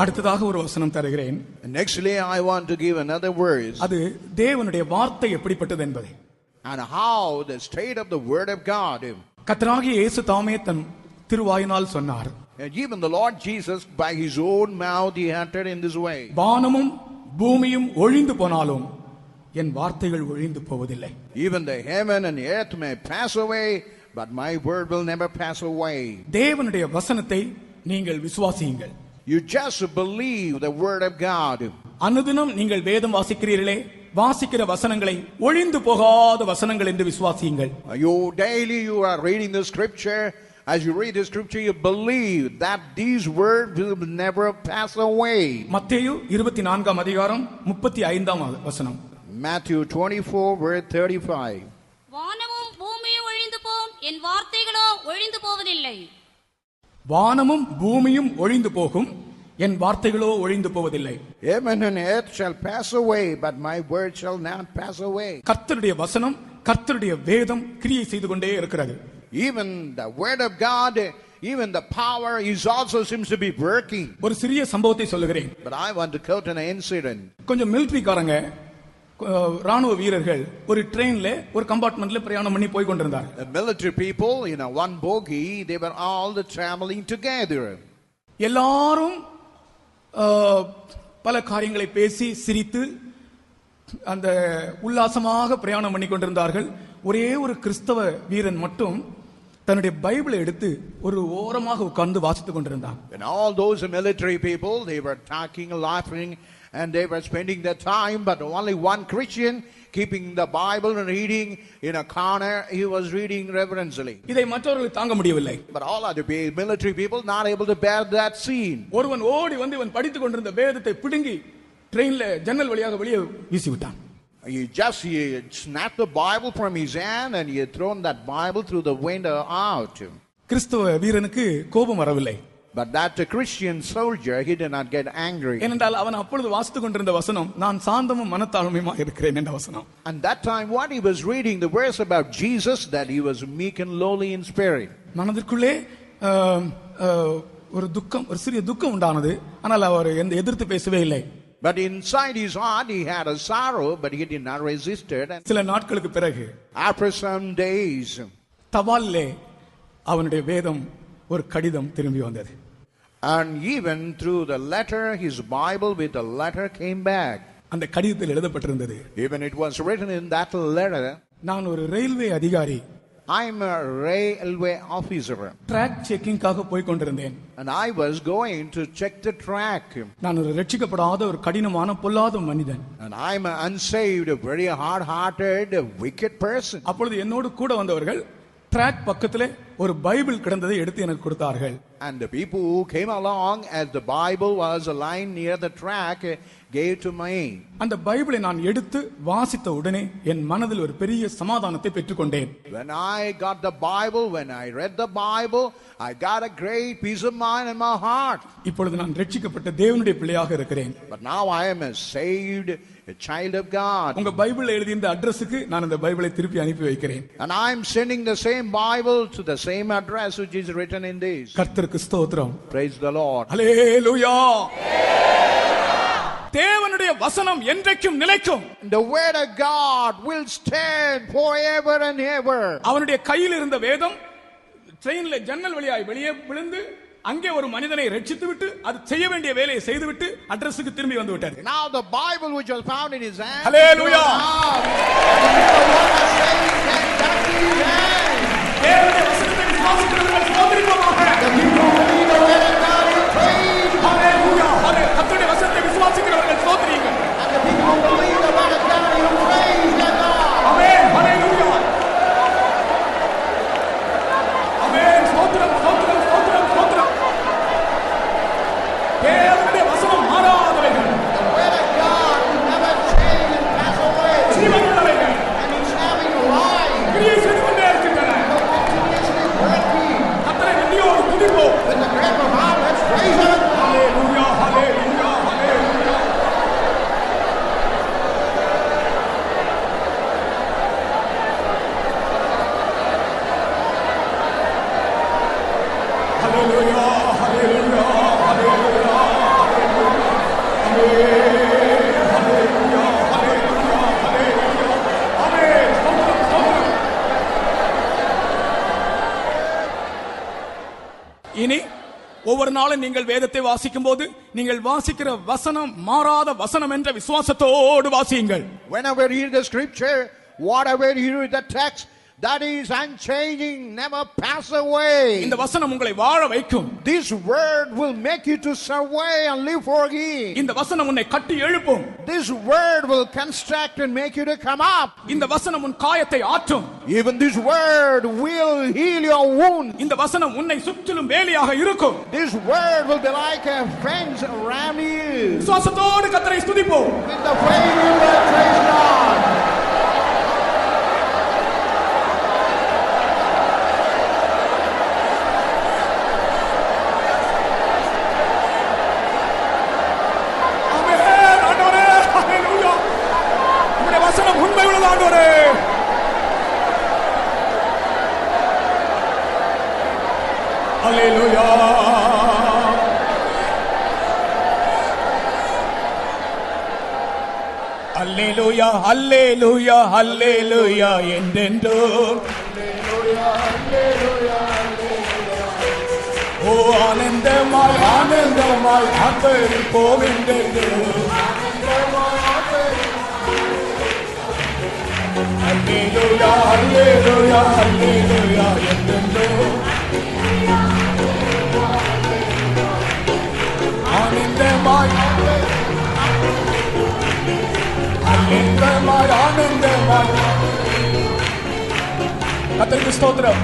அடுத்ததாக ஒரு வசனம் தருகிறேன். Nextly I want to give another verse. அது தேவனுடைய வார்த்தை எப்படிப்பட்டது என்பதை. And how the state of the word of God. கர்த்தராகிய இயேசு தாமே தன் திருவாயினால் சொன்னார். And even the Lord Jesus by his own mouth he uttered in this way. வானமும் பூமியும் ஒழிந்து போனாலும் என் வார்த்தைகள் ஒழிந்து போவதில்லை. Even the heaven and the earth may pass away, but my word will never pass away. தேவனுடைய வசனத்தை நீங்கள் விசுவாசியுங்கள். You just believe the word of God. அனுதினம் நீங்கள் வேதம் வாசிக்கிறீர்களே, வாசிக்கிற வசனங்களை ஒழிந்து போகாத வசனங்கள் என்று விசுவாசியுங்கள். You daily you are reading the scripture. As you read the scripture, you believe that these words will never pass away. மத்தேயு 24 அதிகாரம் 35 வசனம். Matthew 24 verse 35. வானமும் பூமியும் ஒழிந்து போம், என் வார்த்தைகளோ ஒழிந்து போவதில்லை. வானமும் பூமியும் ஒழிந்து போகும், என் வார்த்தைகளோ ஒழிந்து போவதில்லை. Heaven and earth shall pass away, but my word shall not pass away. கர்த்தருடைய வசனம், கர்த்தருடைய வேதம் கிரியை செய்து கொண்டே இருக்கிறது. Even the word of God, even the power is also seems to be working. ஒரு சிறிய சம்பவத்தை சொல்லுகிறேன். But I want to quote an incident. கொஞ்சம் மிலிட்டரிக்காரங்க, ராணுவ வீரர்கள் ஒரு ட்ரெயின்ல ஒரு கம்பார்ட்மெண்ட்ல பிரயாணம் பண்ணி போய் கொண்டிருந்தார். The military people in a one bogie, they were all traveling together. எல்லாரும் பல காரியங்களை பேசி சிரித்து அந்த உல்லாசமாக பிரயாணம் பண்ணி கொண்டிருந்தார்கள். ஒரே ஒரு கிறிஸ்தவ வீரன் மட்டும் தன்னுடைய பைபிளை எடுத்து ஒரு ஓரமாக உட்கார்ந்து வாசித்துக் கொண்டிருந்தார். And all those military people, they were talking, laughing, and they were spending their time, but only one Christian keeping the Bible and reading in a corner, he was reading reverentially. இதை மற்றவர்கள் தாங்க முடியவில்லை. But all other military people not able to bear that scene. ஒருவன் ஓடி வந்து இவன் படித்துக் கொண்டிருந்த வேதத்தை பிடுங்கி ட்ரெயின்ல ஜன்னல் வழியாக வெளியே வீசி விட்டான். He snapped the Bible from his hand and he had thrown that Bible through the window out. கிறிஸ்தவ வீரனுக்கு கோபம் வரவில்லை. But that Christian soldier, he did not get angry. ஏனென்றால் அவன் அப்பொழுது வாசித்துக் கொண்டிருந்த வசனம், நான் சாந்தமும் மனத்தாழ்மையுமாக இருக்கிறேன் என்ற வசனம். And that time what he was reading, the verse about Jesus, that he was meek and lowly in spirit. மனதிற்குள்ளே ஒரு துக்கம், ஒரு சிறிய துக்கம் உண்டானது. ஆனால் அவர் எந்த எதிர்த்து பேசவே இல்லை. But inside his heart he had a sorrow, but he did not resist it. சில நாட்களுக்கு பிறகு, after some days, தபாலிலே அவனுடைய வேதம் ஒரு கடிதம் திரும்பி வந்தது. And even through the letter, his Bible with the letter came back. அந்த கடிதத்தில் எழுதப்பட்டிருந்தது, even it was written in that letter, நான் ஒரு ரயில்வே அதிகாரி, I am a railway officer. Track செக்கிங்காக போய் கொண்டிருந்தேன். And I was going to check the track. நான் ஒரு ரட்சிக்கப்படாத ஒரு கடினமான பொல்லாத மனிதன். And I am unsaved, a very hard-hearted, wicked person. அப்பொழுது என்னோடு கூட வந்தவர்கள் ட்ராக் பக்கத்திலே ஒரு பைபிள் கிடந்ததை எடுத்து எனக்கு கொடுத்தார்கள். And the people who came along as the Bible was lying near the track gave to me. அந்த பைபிளை நான் எடுத்து வாசித்த உடனே என் மனதில் ஒரு பெரிய சமாதானத்தை பெற்றுக்கொண்டேன். When I got the Bible, when I read the Bible, I got a great peace of mind in my heart. இப்பொழுது நான் ரட்சிக்கப்பட்ட தேவனுடைய பிள்ளையாக இருக்கிறேன். But now I am a saved, a child of God. உங்க பைபிள்ல எழுதிய இந்த அட்ரஸ்க்கு நான் அந்த பைபிளை திருப்பி அனுப்பி வைக்கிறேன். And I am sending the same Bible to the same address which is written in this. கர்த்தருக்கு ஸ்தோத்திரம். Praise the Lord. ஹல்லேலூயா. தேவனுடைய வசனம் என்றைக்கும் நிலைக்கும். The word of God will stand forever and ever. அவனுடைய கையில் இருந்த வேதம் ட்ரெயின்ல ஜன்னல் வழியாய் வெளியே விழுந்து அங்கே ஒரு மனிதனை ரட்சித்து விட்டு அது செய்ய வேண்டிய வேலையை செய்துவிட்டு அட்ரஸுக்கு திரும்பி வந்து விட்டார். Now the Bible which was found in his hand. Hallelujah. தேவனுடைய வசனத்தை விசுவாசிக்கிறவர்கள் ஸ்தோத்திரிப்போமாக. Hallelujah. கர்த்தருடைய வசனத்தை விசுவாசிக்கிறவர்கள் ஸ்தோத்திரியுங்கள். ஆமென். Hallelujah. ஆமென். ஸ்தோத்திரம், ஸ்தோத்திரம், ஸ்தோத்திரம், ஸ்தோத்திரம். தேவனுடைய வசனம் மாறாதவைகள். ஜீவனுள்ளவைகள். கிரியை செய்து கொண்டே இருக்கின்றன. கர்த்தரை நன்றியோடு துதிப்போம். அதனால நீங்கள் வேதத்தை வாசிக்கும் போது நீங்கள் வாசிக்கிற வசனம் மாறாத வசனம் என்ற விசுவாசத்தோடு வாசியுங்கள். Whenever you read the scripture, whatever you read the text, that is unchanging, never pass away. இந்த வசனம் உங்களை வாழ வைக்கும். This word will make you to survey and live for Him. இந்த வசனம் உன்னை கட்டி எழுப்பும். This word will construct and make you to come up. இந்த வசனம் உன் காயத்தை ஆற்றும். Even this word will heal your wound. இந்த வசனம் உன்னை சுற்றிலும் வேலியாக இருக்கும். This word will be like a fence around you. விசுவாசத்தோடு கர்த்தரை ஸ்துதிப்போம். With the faith you will praise God. உண்மை உள்ளது ஆண்டவரே. அல்லேலூயா. அல்லேலூயா அல்லேலூயா அல்லேலூயா என்றென்றும் ஓ ஆனந்தமாய் ஆனந்தமாய் ஆர்ப்பரிப்போம் என்றென்றும். அல்லேலூயா அல்லேலூயா அல்லேலூயா என்றென்றும் ஆனந்தமாய் ஆனந்தமாய் ஆனந்தமாய். கர்த்தருக்கு ஸ்தோத்திரம்.